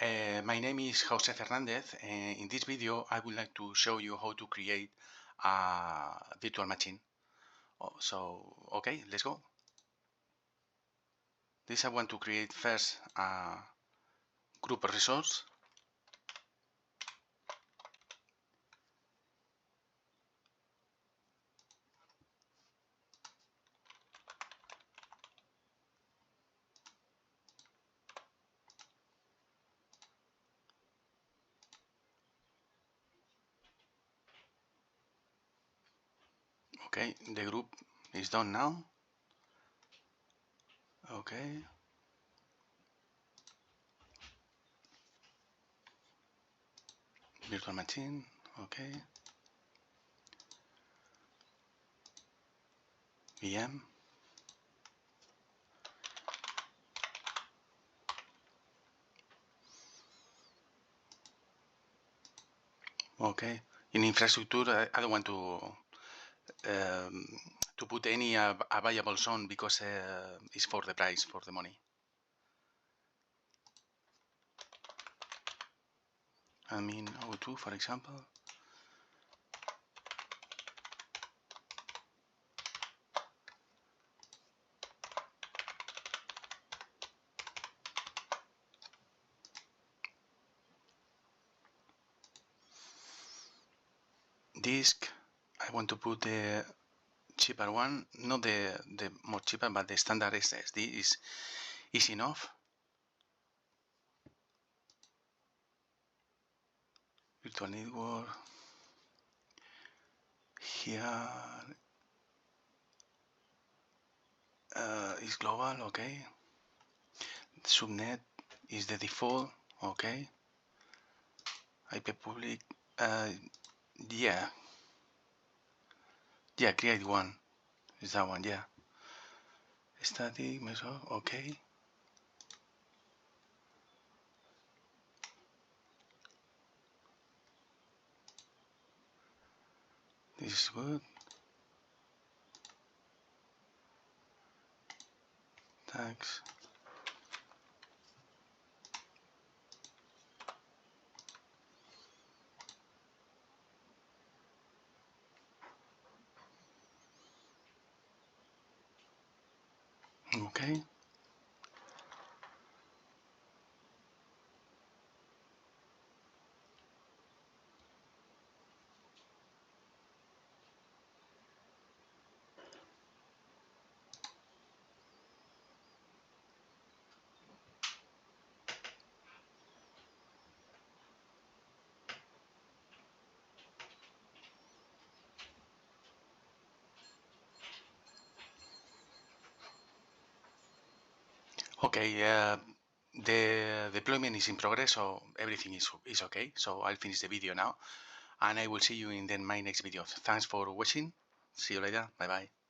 My name is Jose Fernandez. In this video, I would like to show you how to create a virtual machine. Okay, let's go. This I want to create first a group resource. Okay, the group is done now. Okay. Virtual machine, okay. VM. Okay. In infrastructure, I don't want to put any available zone because it's for the price, for the money. I mean O2, for example. Disk, I want to put the cheaper one, not the more cheaper, but the standard SSD is enough. Virtual network. Here is global, okay. Subnet is the default, okay. IP public, yeah, create one, is that one, yeah. Static measure, okay. This is good. Tags. Okay. Okay, the deployment is in progress, so everything is okay. So I'll finish the video now, and I will see you in my next video. Thanks for watching. See you later. Bye bye.